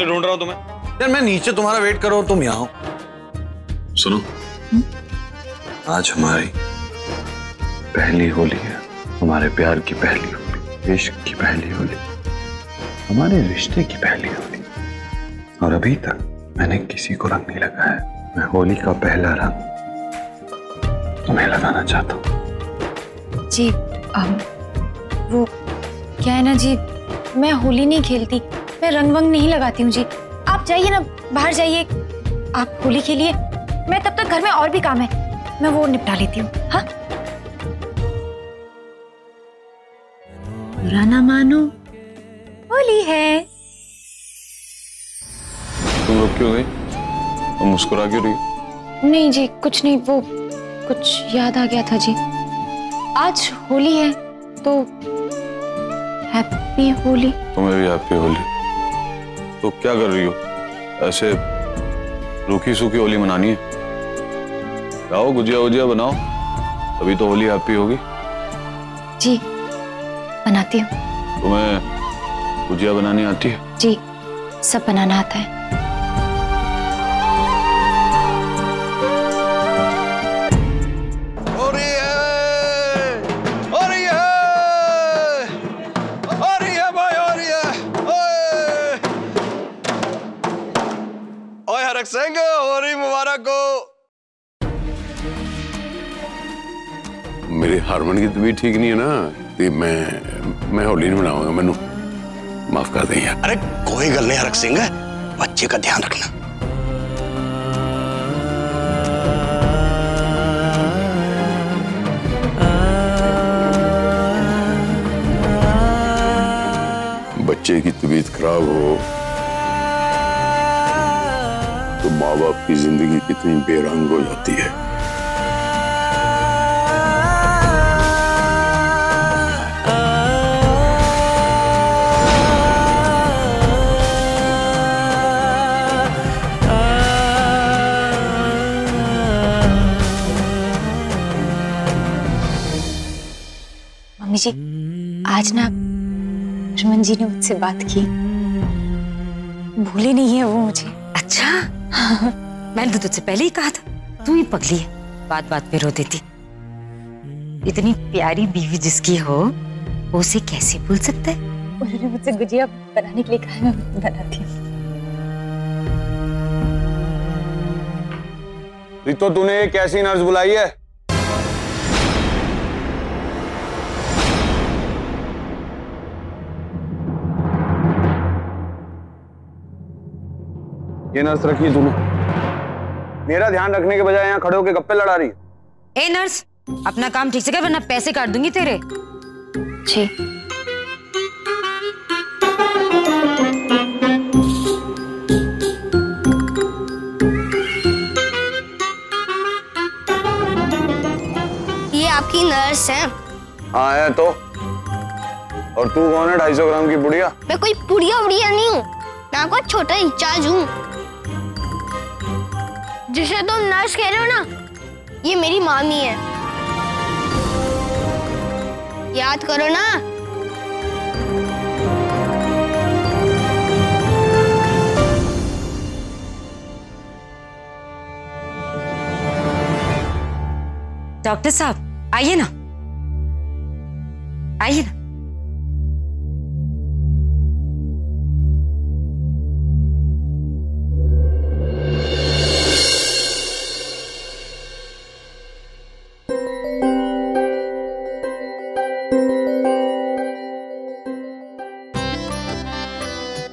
से ढूंढ रहा हूँ तुम्हें। यार मैं नीचे तुम्हारा वेट कर रहा हूँ, तुम यहाँ आओ। सुनो, आज हमारी पहली होली है, हमारे प्यार की पहली होली, इश्क की पहली होली, हमारे रिश्ते की पहली होली। और अभी तक मैंने किसी को रंग नहीं लगाया। मैं होली का पहला रंग तुम्हें लगाना चाहता हूँ। जी वो क्या है ना जी, मैं होली नहीं खेलती, मैं रंग वंग नहीं लगाती हूँ जी। आप जाइए ना, बाहर जाइए, आप होली खेलिए। मैं तब तक घर में और भी काम है, मैं वो निपटा लेती हूँ। हाँ, बुरा ना मानो, होली है। तुम रुक क्यों गई? तुम मुस्कुरा क्यों रही? नहीं जी, कुछ नहीं, वो कुछ याद आ गया था जी। आज होली है तो हैप्पी होली। तुम्हें भी हैप्पी होली। तो क्या कर रही हो? ऐसे रूखी सूखी होली मनानी है? लाओ गुजिया वुजिया बनाओ, तभी तो होली हैप्पी होगी। जी बनाती हूँ। तुम्हें गुजिया बनानी आती है? जी सब बनाना आता है। होली मुबारक हो। मेरी हारमोन की तबीयत ठीक नहीं है ना, तो मैं होली नहीं मनाऊंगा, मैनू माफ कर दें यार। अरे कोई गल नहीं हरक सिंह, बच्चे का ध्यान रखना। बच्चे की तबीयत खराब हो तो माँ बाप की जिंदगी कितनी बेरंग हो जाती है। मम्मी जी, आज ना रमन जी ने मुझसे बात की, भूले नहीं है वो मुझे। अच्छा मैंने तो तुझसे पहले ही कहा था, तू ही पगली है, बात बात पे रो देती। इतनी प्यारी बीवी जिसकी हो वो उसे कैसे भूल सकता है। उन्होंने मुझसे गुजिया बनाने के लिए कहा, मैं बनाती हूँ। तो तूने एक ऐसी नर्स बुलाई है? ये नर्स रखी है तूने? मेरा ध्यान रखने के बजाय यहाँ खड़े होकर गप्पे लड़ा रही है। ए नर्स, अपना काम ठीक से कर वरना पैसे काट दूंगी तेरे। जी ये आपकी नर्स है? हाँ है तो। और तू कौन है 250 ग्राम की बुढ़िया? मैं कोई बुढ़िया उड़िया नहीं हूँ, मैं आपका छोटा इंचार्ज हूँ। जिसे तुम नर्स कह रहे हो ना, ये मेरी मामी है, याद करो ना। डॉक्टर साहब आइए ना, आइए ना।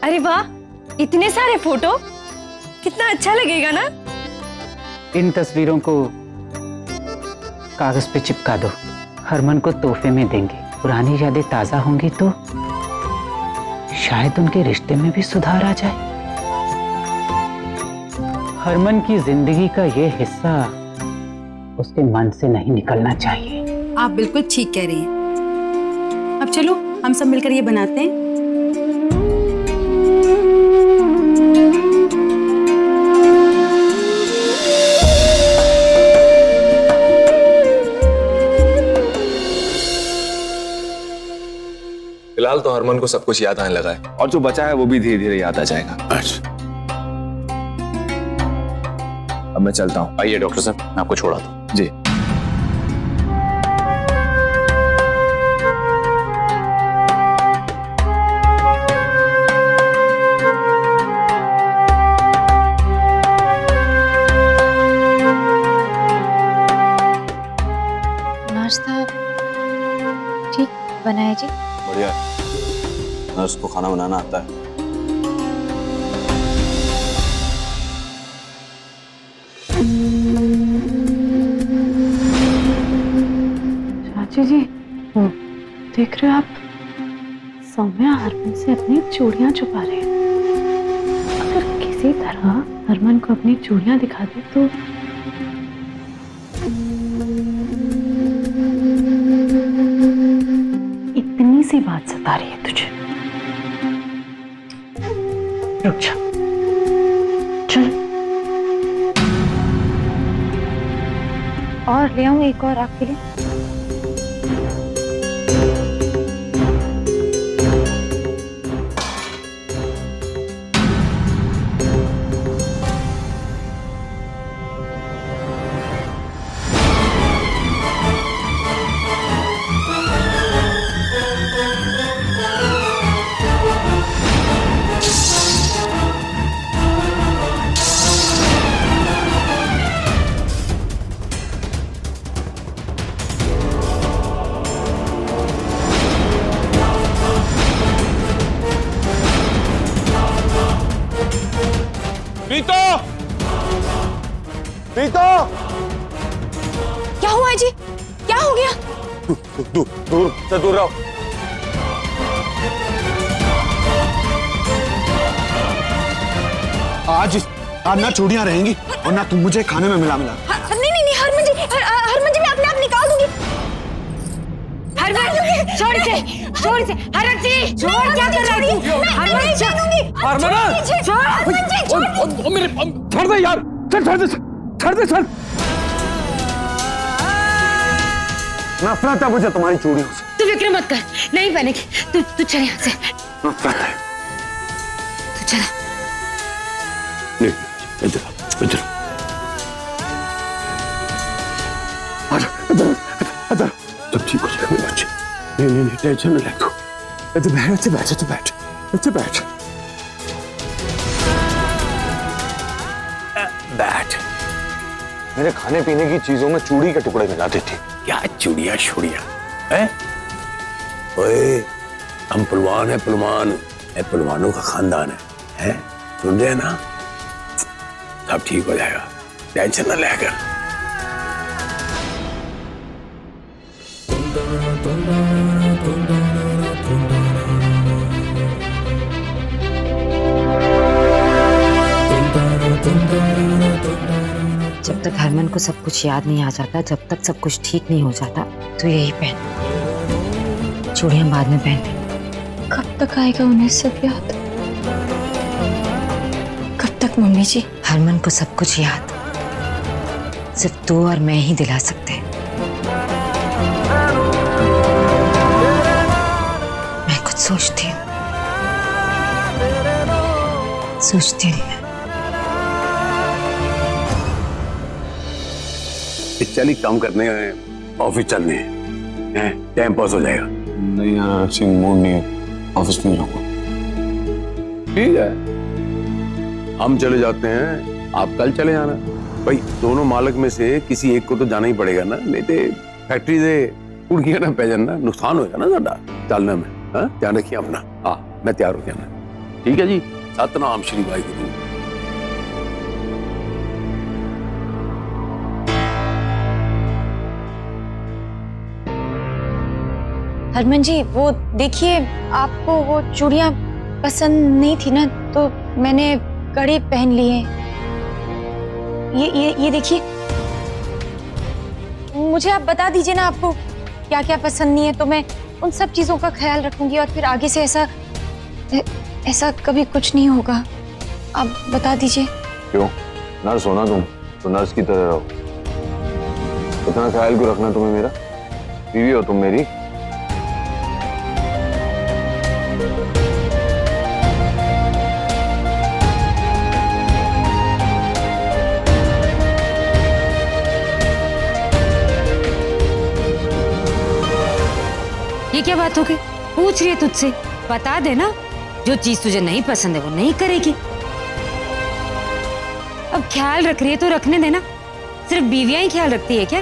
अरे वाह, इतने सारे फोटो, कितना अच्छा लगेगा ना। इन तस्वीरों को कागज पे चिपका दो, हरमन को तोहफे में देंगे। पुरानी यादें ताजा होंगी तो शायद उनके रिश्ते में भी सुधार आ जाए। हरमन की जिंदगी का ये हिस्सा उसके मन से नहीं निकलना चाहिए। आप बिल्कुल ठीक कह रही हैं। अब चलो हम सब मिलकर ये बनाते हैं। फिलहाल तो हरमन को सब कुछ याद आने लगा है, और जो बचा है वो भी धीरे धीरे याद आ जाएगा। अच्छा, अब मैं चलता हूँ। आइए डॉक्टर साहब, मैं आपको छोड़ा दूं। जी। नाश्ता ठीक बनाए जी? बढ़िया, नर्स को खाना बनाना आता है। चाची जी, देख रहे हो आप, सौम्या हरमन से अपनी चूड़ियां छुपा रहे हैं। अगर किसी तरह हरमन को अपनी चूड़ियां दिखा दे तो इतनी सी बात सता रही है तुझे। रुक जा, चल। और ले आऊं एक और आपके लिए? प्रीतो! क्या हुआ जी? क्या हो गया? दूर से दूर रहो। आज ना चूड़ियां रहेंगी और ना तुम मुझे खाने में मिला। नहीं हरमन जी, हरमन जी मैं अपने आप निकाल दूंगी। हरमन छोड़ से हरमन जी, छोड़, क्या कर रही थी? हरमन छोड़ मेरे, छोड़ दे यार, छोड़ दे। नफरत है मुझे तुम्हारी चूड़ियों से। तू फिक्र मत कर, नहीं पहनेगी। तू चल यहाँ से। नफरत है। तू चला। नहीं, इधर सब ठीक हो जाएगा मेरे बच्चे। नहीं टेंशन न ले तू। बैठ। मेरे खाने पीने की चीजों में चूड़ी के टुकड़े मिला देती। क्या चूड़िया हैं? ओए, हम पहलवान है, पहलवानों का खानदान है? सुन रहे हैं ना? सब ठीक हो जाएगा, टेंशन न लेकर। जब तक हरमन को सब कुछ याद नहीं आ जाता, जब तक सब कुछ ठीक नहीं हो जाता, तो यही पहन। चूड़ियां बाद में पहन। कब तक आएगा उन्हें सब याद? कब तक मम्मी जी? हरमन को सब कुछ याद सिर्फ तू और मैं ही दिला सकते हैं। मैं कुछ सोचती हूँ चल काम करने ऑफिस चलने हैं, टाइम पास हो जाएगा। नहीं यार सिंह, मूड नहीं है, ऑफिस नहीं जाऊंगा। ठीक है, हम चले जाते हैं, आप कल चले जाना। भाई दोनों मालिक में से किसी एक को तो जाना ही पड़ेगा ना, नहीं तो फैक्ट्री से उड़ गया ना पैजन ना, नुकसान होगा ना साडा चलने में। हाँ, ध्यान रखिए अपना। हाँ, मैं तैयार हो गया ना। ठीक है जी, सतनाम श्री वाहिगुरु। हरमन जी, वो देखिए, आपको वो चूड़ियां पसंद नहीं थी ना, तो मैंने कड़े पहन लिए। ये देखिए, मुझे आप बता दीजिए ना आपको क्या क्या पसंद नहीं है, तो मैं उन सब चीजों का ख्याल रखूंगी और फिर आगे से ऐसा कभी कुछ नहीं होगा। आप बता दीजिए। क्यों, नर्स हो ना तुम, तो नर्स की तरह रहो। इतना ख्याल क्यों रखना तुम्हें मेरा? बीवी हो तुम मेरी। ये क्या बात हो गई? पूछ रही है तुझसे, बता दे ना। जो चीज तुझे नहीं पसंद है वो नहीं करेगी। अब ख्याल रख रही है तो रखने देना। सिर्फ बीवियां ही ख्याल रखती है क्या?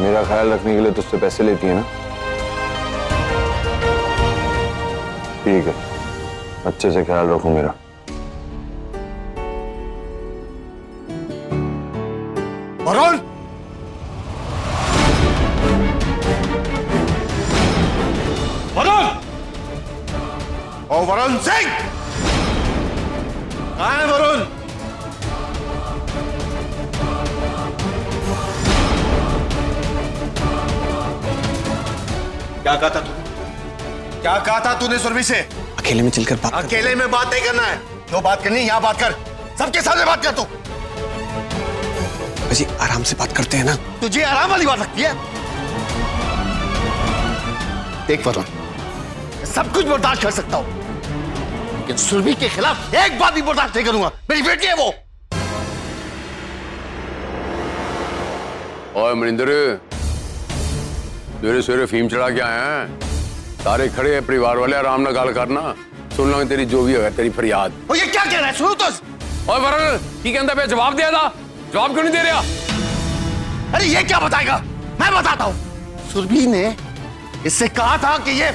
मेरा ख्याल रखने के लिए तुझसे पैसे लेती है ना? ठीक है, अच्छे से ख्याल रखो मेरा। वरुण! वरुण! ओ वरुण सिंह! कहाँ है वरुण? क्या कहा था तूने? क्या कहा था तूने सुरभि से? अकेले में चलकर बात अकेले में बात नहीं करना है। जो बात करनी है यहाँ बात कर। सबके सामने बात कर तू। जी आराम से बात करते हैं ना। तुझे आराम वाली बात लगती है? देख वरुण, सब कुछ बर्दाश्त कर सकता हूं, लेकिन सुरभि के खिलाफ एक बात भी बर्दाश्त नहीं करूंगा। मेरी बेटी है वो। ओए मनिंदर, सवेरे सवेरे फीम चढ़ा के आए हैं। सारे खड़े हैं परिवार वाले, आराम ना गाल करना। सुन लो तेरी जो भी है तेरी फरियाद। वो ये क्या कह रहा है? सुनो तो। ओए वरुण की कहता है, जवाब दे दा। जवाब क्यों नहीं दे रहा? अरे ये क्या बताएगा? मैं बताता हूं। सुरभि ने इससे कहा था कि ये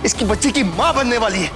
इसकी बच्ची की मां बनने वाली है।